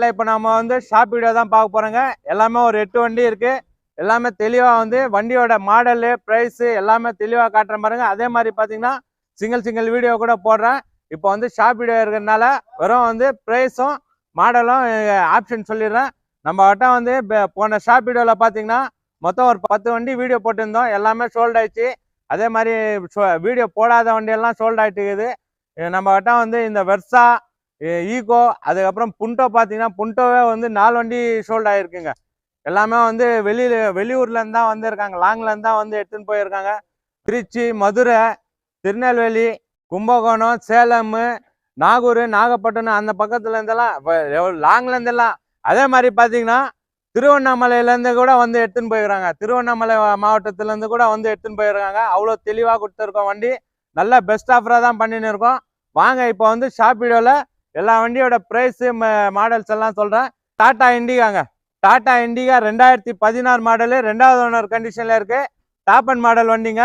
இப்போ நம்ம வந்து ஷாப் வீடியோ தான் பார்க்க போறோங்க. எல்லாமே ஒரு 8 வண்டி இருக்கு. எல்லாமே தெளிவா வந்து வண்டியோட மாடலு, பிரைஸ் எல்லாமே தெளிவா காட்டுறேன் பாருங்க. அதே மாதிரி பார்த்தீங்கன்னா சிங்கிள் வீடியோ கூட போடுறேன். இப்போ வந்து ஷாப் வீடியோ இருக்கிறதுனால வெறும் வந்து பிரைஸும் மாடலும் ஆப்ஷன் சொல்லிடுறேன். நம்ம கிட்ட வந்து போன ஷாப் வீடியோவில் பார்த்தீங்கன்னா மொத்தம் ஒரு 10 வண்டி வீடியோ போட்டிருந்தோம். எல்லாமே சோல்ட் ஆயிடுச்சு. அதே மாதிரி வீடியோ போடாத வண்டியெல்லாம் சோல்ட் ஆகிட்டு இருக்குது. நம்ம கிட்ட வந்து இந்த வெர்சா, ஈகோ, அதுக்கப்புறம் புண்டோ பார்த்தீங்கன்னா புண்டோவே வந்து 4 வண்டி சோல்ட் ஆகிருக்குங்க. எல்லாமே வந்து வெளியூர்லேருந்து தான் வந்திருக்காங்க. லாங்லேருந்து தான் வந்து எடுத்துன்னு போயிருக்காங்க. திருச்சி, மதுரை, திருநெல்வேலி, கும்பகோணம், சேலம், நாகூர், நாகப்பட்டினம் அந்த பக்கத்துல இருந்தெல்லாம் லாங்லேருந்தெல்லாம். அதே மாதிரி பார்த்தீங்கன்னா திருவண்ணாமலையிலேருந்து கூட வந்து எடுத்துன்னு போயிருக்காங்க. திருவண்ணாமலை மாவட்டத்திலேருந்து கூட வந்து எடுத்துன்னு போயிருக்காங்க. அவ்வளோ தெளிவாக கொடுத்துருக்கோம் வண்டி. நல்ல பெஸ்ட் ஆஃபராக தான் பண்ணின்னு இருக்கோம். வாங்க இப்போ வந்து ஷாப் வீடியோவில் எல்லா வண்டியோட ப்ரைஸு மாடல்ஸ் எல்லாம் சொல்கிறேன். டாடா இண்டிகாங்க. டாடா இண்டிகா 2016 மாடலு, 2வது ஓனர் கண்டிஷனில் இருக்குது. டாப் அண்ட் மாடல் வண்டிங்க.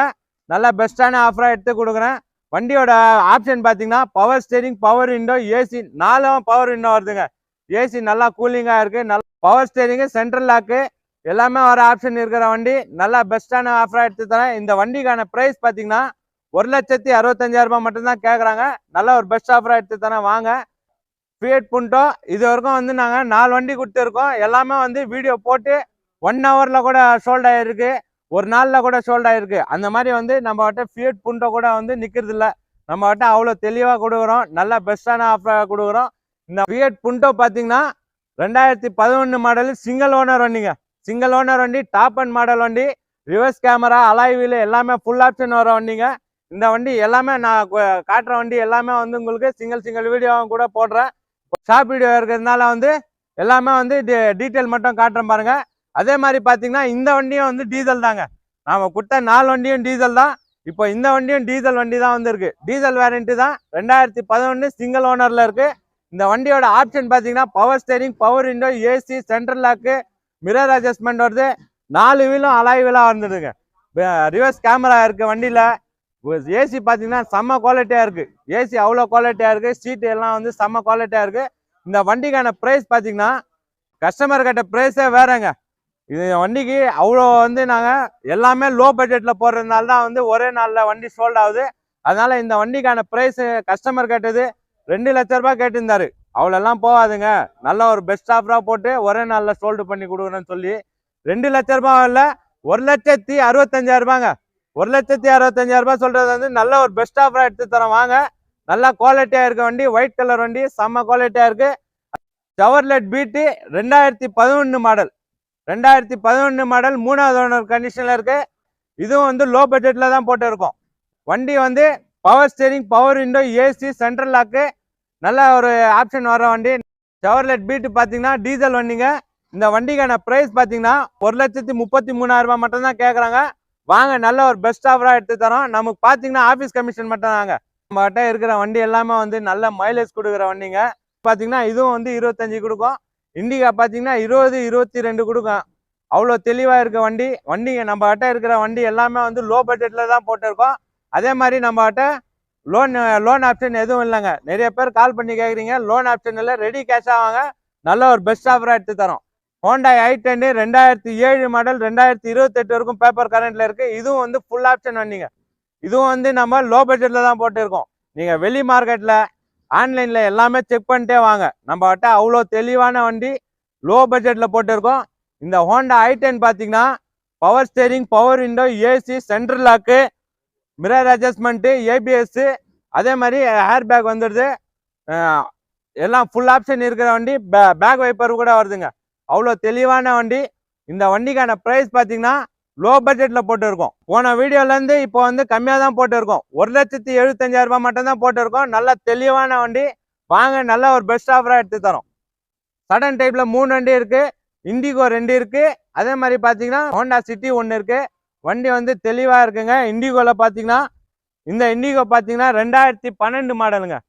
நல்லா பெஸ்ட்டான ஆஃபராக எடுத்து கொடுக்குறேன். வண்டியோட ஆப்ஷன் பார்த்தீங்கன்னா power steering, power window, AC 4 power window வருதுங்க. ஏசி நல்லா கூலிங்காக இருக்குது. நல்லா பவர் ஸ்டேரிங்கு, சென்ட்ரல் லாக்கு எல்லாமே வர ஆப்ஷன் இருக்கிற வண்டி. நல்லா பெஸ்ட்டான ஆஃபராக எடுத்து தரேன். இந்த வண்டிக்கான ப்ரைஸ் பார்த்தீங்கன்னா 1,65,000 மட்டும்தான் கேட்குறாங்க. நல்ல ஒரு பெஸ்ட் ஆஃபராக எடுத்து தரேன். வாங்க. ஃபியட் புண்டோ இது வரைக்கும் வந்து நாங்கள் 4 வண்டி கொடுத்துருக்கோம். எல்லாமே வந்து வீடியோ போட்டு 1 ஹவரில் கூட சோல்ட் ஆகிருக்கு. ஒரு நாளில் கூட சோல்ட் ஆகிருக்கு. அந்த மாதிரி வந்து நம்ம கிட்ட ஃபியட் புண்டோ கூட வந்து நிற்கிறது இல்லை. நம்ம கிட்ட அவ்வளோ தெளிவாக கொடுக்குறோம். நல்லா பெஸ்ட்டான ஆஃபராக கொடுக்குறோம். இந்த ஃபியட் புண்டோ பார்த்தீங்கன்னா 2011 மாடல் சிங்கிள் ஓனர் வண்டிங்க. சிங்கிள் ஓனர் வண்டி, டாப் அண்ட் மாடல் வண்டி, ரிவர்ஸ் கேமரா, அலாய் வீல் எல்லாமே ஃபுல் ஆப்ஷன் வர வண்டிங்க. இந்த வண்டி எல்லாமே நான் காட்டுற வண்டி எல்லாமே வந்து உங்களுக்கு சிங்கிள் வீடியோவும் கூட போடுறேன். ஷாப் வீடியோ இருக்கிறதுனால வந்து எல்லாமே வந்து டீட்டெயில் மட்டும் காட்டுறேன் பாருங்க. அதே மாதிரி பார்த்தீங்கன்னா இந்த வண்டியும் வந்து டீசல் தாங்க. நாம கொடுத்த 4 வண்டியும் டீசல் தான். இப்போ இந்த வண்டியும் டீசல் வண்டி தான் வந்துருக்கு. டீசல் வேரண்டி தான். 2011 சிங்கிள் ஓனர்ல இருக்கு. இந்த வண்டியோட ஆப்ஷன் பார்த்தீங்கன்னா power steering, power window, AC, central lock, mirror adjustment வருது. 4 வீலும் அலாய் வீலா வந்துடுங்க. ரிவர்ஸ் கேமரா இருக்கு வண்டியில. ஏசி பார்த்தீங்கன்னா செம்ம குவாலிட்டியாக இருக்குது. ஏசி அவ்வளோ குவாலிட்டியாக இருக்குது. சீட்டு எல்லாம் வந்து செம்ம குவாலிட்டியாக இருக்குது. இந்த வண்டிக்கான ப்ரைஸ் பார்த்தீங்கன்னா கஸ்டமர் கிட்ட ப்ரைஸே வேறங்க. இது வண்டிக்கு அவ்வளோ வந்து நாங்கள் எல்லாமே லோ பட்ஜெட்டில் போடுறதுனால தான் வந்து ஒரே நாளில் வண்டி சோல்ட் ஆகுது. அதனால இந்த வண்டிக்கான ப்ரைஸு கஸ்டமர் கேட்டது 2 லட்ச ரூபாய் கேட்டிருந்தாரு. அவ்வளோலாம் போகாதுங்க. நல்ல ஒரு பெஸ்ட் ஆஃபராக போட்டு ஒரே நாளில் சோல்டு பண்ணி கொடுக்குறேன்னு சொல்லி 2 லட்ச ரூபாய் இல்லை, 1,65,000 1,65,000 சொல்றது வந்து நல்ல ஒரு பெஸ்ட் ஆஃபரா எடுத்து தரோம். வாங்க. நல்லா குவாலிட்டியா இருக்க வண்டி, ஒயிட் கலர் வண்டி, செம்ம குவாலிட்டியா இருக்கு. Chevrolet beat 2011 model. 2011 மாடல் 3வது ஓனர் கண்டிஷன்ல இருக்கு. இதுவும் வந்து லோ பட்ஜெட்ல தான் போட்டு இருக்கோம். வண்டி வந்து power steering, power window, AC, central lock நல்ல ஒரு ஆப்ஷன் வர வண்டி. செவர்லெட் பீட்டு பார்த்தீங்கன்னா டீசல் வண்டிங்க. இந்த வண்டிக்கான ப்ரைஸ் பார்த்தீங்கன்னா 1,33,000 மட்டும் தான் கேட்குறாங்க. வாங்க. நல்ல ஒரு பெஸ்ட் ஆஃபராக எடுத்து தரோம். நமக்கு பார்த்தீங்கன்னா ஆஃபீஸ் கமிஷன் மட்டும் தாங்க. நம்ம கிட்ட இருக்கிற வண்டி எல்லாமே வந்து நல்ல மைலேஜ் கொடுக்குற வண்டிங்க. பார்த்தீங்கன்னா இதுவும் வந்து 25 கொடுக்கும். இண்டிகா பார்த்தீங்கன்னா 20, 22 கொடுக்கும். அவ்வளோ தெளிவாக இருக்க வண்டி. வண்டிங்க நம்ம கிட்ட இருக்கிற வண்டி எல்லாமே வந்து லோ பட்ஜெட்டில் தான் போட்டிருக்கோம். அதே மாதிரி நம்ம கிட்ட லோன் ஆப்ஷன் எதுவும் இல்லைங்க. நிறைய பேர் கால் பண்ணி கேட்குறீங்க. லோன் ஆப்ஷன் இல்லை, ரெடி கேஷ் ஆவாங்க. நல்ல ஒரு பெஸ்ட் ஆஃபராக எடுத்து தரோம். ஹோண்டா i10 2007 மாடல் 2028 வரைக்கும் பேப்பர் கரண்ட்ல இருக்கு. இதுவும் வந்து ஃபுல் ஆப்ஷன் வண்டிங்க. இதுவும் வந்து நம்ம லோ பட்ஜெட்ல தான் போட்டிருக்கோம். நீங்க வெளி மார்க்கெட்ல, ஆன்லைன்ல எல்லாமே செக் பண்ணிட்டே வாங்க. நம்ம கிட்ட அவ்வளோ தெளிவான வண்டி லோ பட்ஜெட்ல போட்டிருக்கோம். இந்த ஹோண்டா i10 பார்த்தீங்கன்னா power steering, power window, AC, central lock, mirror adjustment, ABS, அதே மாதிரி ஏர் பேக் வந்துடுது. எல்லாம் ஃபுல் ஆப்ஷன் இருக்கிற வண்டி. பேக் வைப்பர் கூட வருதுங்க. அவ்வளோ தெளிவான வண்டி. இந்த வண்டிக்கான ப்ரைஸ் பார்த்தீங்கன்னா லோ பட்ஜெட்டில் போட்டுருக்கோம். போன வீடியோலேருந்து இப்போ வந்து கம்மியாக தான் போட்டுருக்கோம். 1,75,000 மட்டும் தான் போட்டுருக்கோம். நல்ல தெளிவான வண்டி. வாங்க. நல்ல ஒரு பெஸ்ட் ஆஃபராக எடுத்து தரோம். சடன் டைப்பில் 3 வண்டி இருக்குது. இண்டிகோ 2 இருக்குது. அதே மாதிரி பார்த்தீங்கன்னா ஹோண்டா சிட்டி 1 இருக்குது. வண்டி வந்து தெளிவாக இருக்குங்க. இண்டிகோவில் பார்த்தீங்கன்னா இந்த இண்டிகோ பார்த்தீங்கன்னா 2012 மாடலுங்க.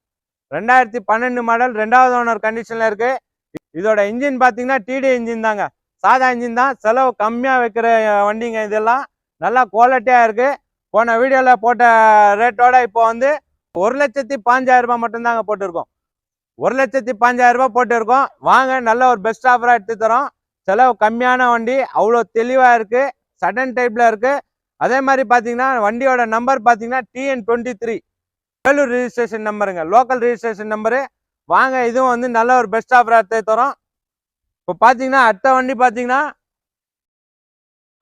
2012 மாடல் 2வது ஓனர் கண்டிஷனில் இருக்குது. இதோட இன்ஜின் பார்த்தீங்கன்னா டிடி இன்ஜின் தாங்க. சாதா இன்ஜின் தான். செலவு கம்மியாக வைக்கிற வண்டிங்க. இதெல்லாம் நல்லா குவாலிட்டியாக இருக்குது. போன வீடியோவில் போட்ட ரேட்டோட இப்போ வந்து 1,05,000 மட்டும்தாங்க போட்டிருக்கோம். 1,05,000 ரூபாய் போட்டு இருக்கோம். வாங்க, நல்ல ஒரு பெஸ்ட் ஆஃபரா எடுத்து தரோம். செலவு கம்மியான வண்டி, அவ்வளோ தெளிவா இருக்கு, சடன் டைப்ல இருக்கு. அதே மாதிரி பாத்தீங்கன்னா வண்டியோட நம்பர் பாத்தீங்கன்னா TN23 வேலூர் ரிஜிஸ்ட்ரேஷன் நம்பருங்க, லோக்கல் ரிஜிஸ்ட்ரேஷன் நம்பரு. வாங்க, இதுவும் வந்து நல்ல ஒரு பெஸ்ட் ஆஃபரா எடுத்து தரோம். இப்போ பாத்தீங்கன்னா அடுத்த வண்டி பாத்தீங்கன்னா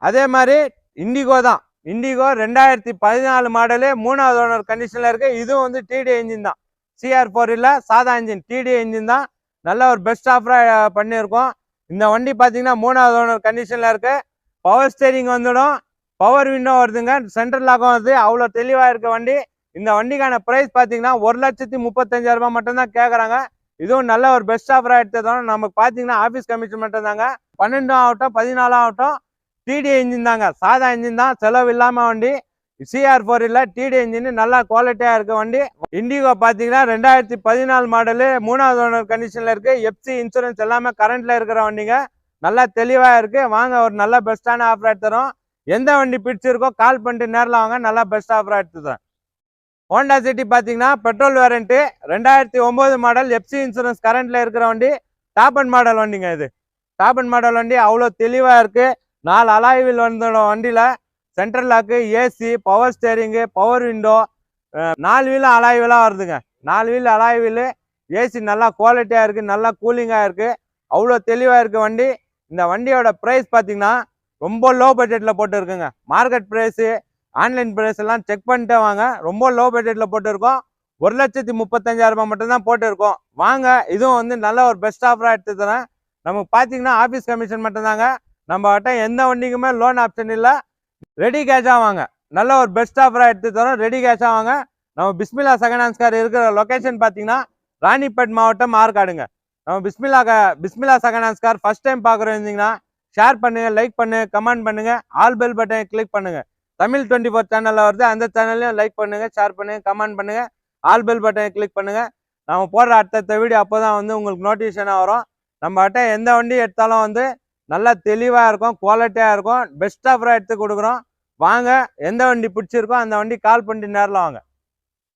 அதே மாதிரி இண்டிகோ தான். இண்டிகோ 2014 மாடலு, 3வது ஓனர் கண்டிஷன்ல இருக்கு. இதுவும் வந்து டிடி இன்ஜின் தான், CR4 இல்ல, சாதா இன்ஜின், டிடி இன்ஜின் தான். நல்ல ஒரு பெஸ்ட் ஆஃபரா பண்ணியிருக்கோம். இந்த வண்டி பாத்தீங்கன்னா 3வது ஓனர் கண்டிஷன்ல இருக்கு. பவர் ஸ்டேரிங் வந்துடும், பவர் விண்டோ வருதுங்க, சென்ட்ரல் லாக்கும் வருது. அவ்வளோ தெளிவா இருக்க வண்டி. இந்த வண்டிக்கான பிரைஸ் பாத்தீங்கன்னா 1,35,000 ரூபாய் மட்டும் தான் கேட்கறாங்க. இதுவும் நல்ல ஒரு பெஸ்ட் ஆஃபரா எடுத்ததும் நமக்கு பாத்தீங்கன்னா ஆபீஸ் கமிஷன் மட்டும் தாங்க. 12 ஆகட்டும் 14 ஆகட்டும் டிடி இன்ஜின் தாங்க, சாதா இன்ஜின் தான், செலவு இல்லாம வண்டி. CR4 இல்ல, டிடி இன்ஜின், நல்லா குவாலிட்டியா இருக்க வண்டி. இண்டிகோ பாத்தீங்கன்னா 2014 மாடலு, 3வது ஓனர் கண்டிஷன்ல இருக்கு. FC இன்சூரன்ஸ் எல்லாமே கரண்ட்ல இருக்கிற வண்டிங்க, நல்லா தெளிவா இருக்கு. வாங்க, ஒரு நல்ல பெஸ்டான ஆஃபர் எடுத்து தரோம். எந்த வண்டி பிடிச்சிருக்கோ கால் பண்ணிட்டு நேரில் வாங்க, நல்லா பெஸ்ட் ஆஃபரா எடுத்து தரேன். ஹோண்டா சிட்டி பாத்தீங்கன்னா பெட்ரோல் வேரண்ட், 2009 மாடல், FC இன்சூரன்ஸ் கரண்ட்ல இருக்கிற வண்டி. டாப் அண்ட் மாடல் வண்டிங்க இது. டாப் அண்ட் மாடல் வண்டி அவ்வளோ தெளிவா இருக்கு. 4 அலாய் வீல் வந்துடும் வண்டியில. Central lock, AC, power steering, power window, 4 வீலும் அலாய் வீலா வருதுங்க. 4 வீல் அலாய் வீலு. ஏசி நல்லா குவாலிட்டியா இருக்கு, நல்லா கூலிங்கா இருக்கு, அவ்வளோ தெளிவா இருக்கு வண்டி. இந்த வண்டியோட பிரைஸ் பாத்தீங்கன்னா ரொம்ப லோ பட்ஜெட்ல போட்டு இருக்குங்க. மார்க்கெட் பிரைஸ், ஆன்லைன் பிரைஸ் எல்லாம் செக் பண்ணிட்டே வாங்க. ரொம்ப லோ பட்ஜெட்ல போட்டு இருக்கோம். 1,35,000 ரூபாய் மட்டும் தான் போட்டு இருக்கோம். வாங்க, இதுவும் வந்து நல்ல ஒரு பெஸ்ட் ஆஃபரா எடுத்து தரேன். நமக்கு பாத்தீங்கன்னா ஆபீஸ் கமிஷன் மட்டும் தாங்க. நம்ம கிட்ட எந்த வண்டிக்குமே லோன் ஆப்ஷன் இல்லை. ரெடி கேஷா வாங்க, நல்ல ஒரு பெஸ்ட் ஆஃபரா எடுத்து தரோம். ரெடி கேஷா வாங்க. நம்ம பிஸ்மில்லா செகண்ட் ஹேண்ட்ஸ் கார் இருக்கிற லொகேஷன் பாத்தீங்கன்னா ராணிப்பேட் மாவட்டம், ஆற்காடுங்க. நம்ம Bismillah second hands car first time பாக்குறீங்கன்னா ஷேர் பண்ணுங்க, லைக் பண்ணுங்க, கமெண்ட் பண்ணுங்க, ஆல் பெல் பட்டனை கிளிக் பண்ணுங்க. தமிழ் 24 சேனல்ல வருது, அந்த சேனல்லையும் லைக் பண்ணுங்க, ஷேர் பண்ணுங்க, கமெண்ட் பண்ணுங்க, ஆல் பெல் பட்டனை கிளிக் பண்ணுங்க. நம்ம போடுற அடுத்த வீடியோ அப்போதான் வந்து உங்களுக்கு நோட்டிஃபிகேஷனாக வரும். நம்ம கிட்ட எந்த வண்டி எடுத்தாலும் வந்து நல்லா தெளிவா இருக்கும், குவாலிட்டியா இருக்கும், பெஸ்ட் ஆஃபரா எடுத்து கொடுக்குறோம். வாங்க, எந்த வண்டி பிடிச்சிருக்கோ அந்த வண்டி கால் பண்ணிட்டு நேரில் வாங்க.